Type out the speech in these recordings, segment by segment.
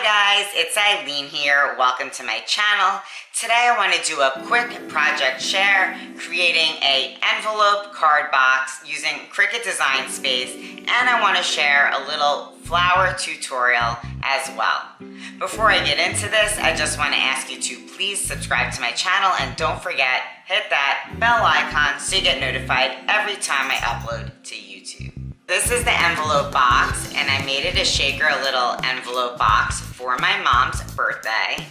Hi guys, it's Ilene here. Welcome to my channel. Today I want to do a quick project share creating an envelope card box using cricutdesignspace, and I want to share a little flower tutorial as well. Before I get into this, I just want to ask you to please subscribe to my channel and don't forget, hit that bell icon so you get notified every time I upload to YouTube. This is the envelope box, and I made it a shaker, a little envelope box for my mom's birthday.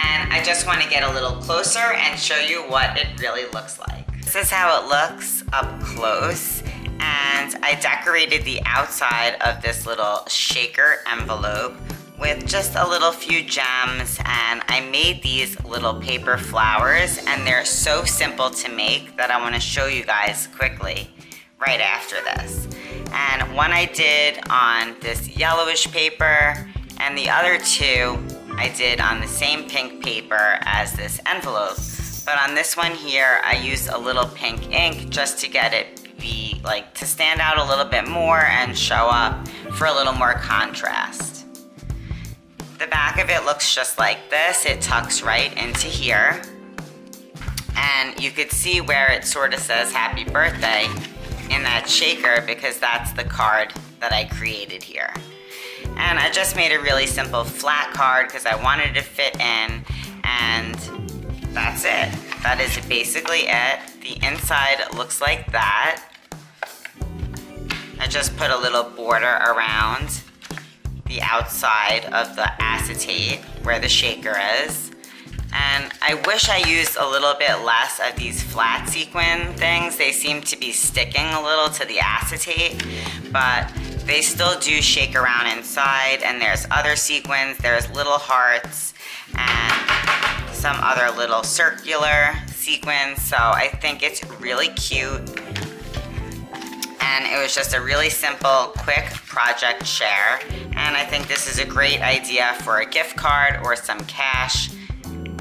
And I just want to get a little closer and show you what it really looks like. This is how it looks up close. And I decorated the outside of this little shaker envelope with just a little few gems, and I made these little paper flowers, and they're so simple to make that I want to show you guys quickly right after this. And one I did on this yellowish paper, and the other two I did on the same pink paper as this envelope. But on this one here, I used a little pink ink just to get it to stand out a little bit more and show up for a little more contrast. The back of it looks just like this. It tucks right into here. And you could see where it sort of says happy birthday in that shaker, because that's the card that I created here. And I just made a really simple flat card because I wanted to fit in, and that's it. That is basically it. The inside looks like that. I just put a little border around the outside of the acetate where the shaker is. And I wish I used a little bit less of these flat sequin things. They seem to be sticking a little to the acetate, but they still do shake around inside. And there's other sequins, there's little hearts, and some other little circular sequins. So I think it's really cute. And it was just a really simple, quick project share. And I think this is a great idea for a gift card or some cash.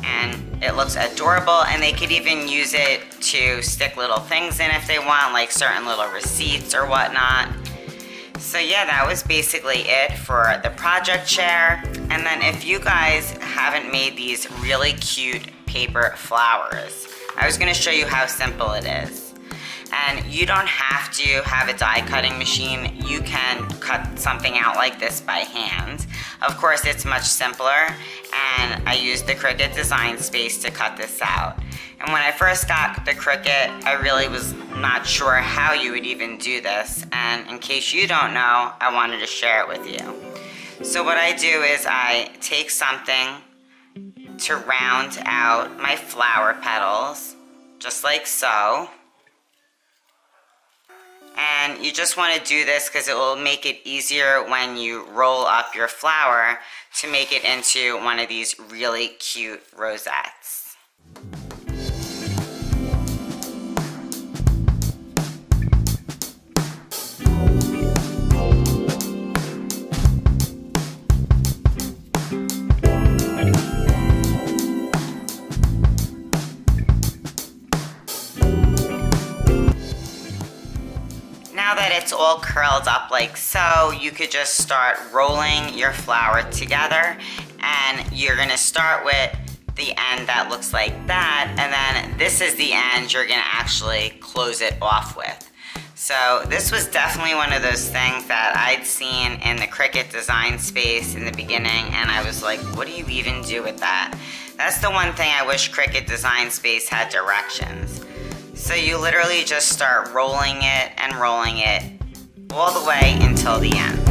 And it looks adorable, and they could even use it to stick little things in if they want, like certain little receipts or whatnot. So yeah, that was basically it for the project share. And then if you guys haven't made these really cute paper flowers, I was going to show you how simple it is. And you don't have to have a die cutting machine. You can cut something out like this by hand. Of course, it's much simpler, and I used the cricutdesignspace to cut this out. And when I first got the Cricut, I really was not sure how you would even do this. And in case you don't know, I wanted to share it with you. So what I do is I take something to round out my flower petals, just like so. And you just want to do this because it will make it easier when you roll up your flower to make it into one of these really cute rosettes. Now that it's all curled up like so, you could just start rolling your flower together, and you're going to start with the end that looks like that, and then this is the end you're going to actually close it off with. So this was definitely one of those things that I'd seen in the cricutdesignspace in the beginning, and I was like, what do you even do with that? That's the one thing I wish cricutdesignspace had directions. So you literally just start rolling it all the way until the end.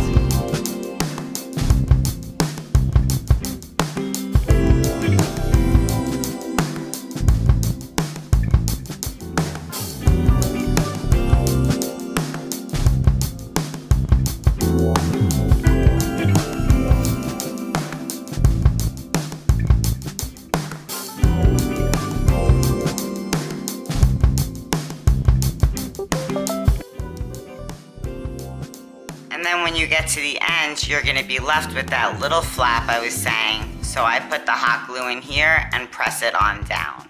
And then when you get to the end, you're going to be left with that little flap I was saying. So I put the hot glue in here and press it on down.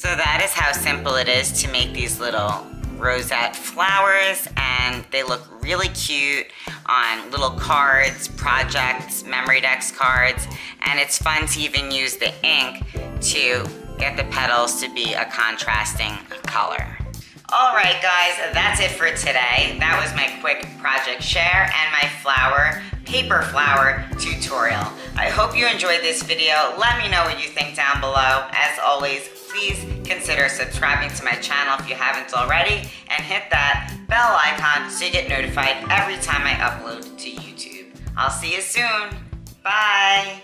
So that is how simple it is to make these little rosette flowers, and they look really cute on little cards, projects, memory decks cards, and it's fun to even use the ink to get the petals to be a contrasting color. Alright guys, that's it for today. That was my quick project share and my paper flower tutorial. I hope you enjoyed this video. Let me know what you think down below. As always, please consider subscribing to my channel if you haven't already, and hit that bell icon so you get notified every time I upload to YouTube. I'll see you soon. Bye.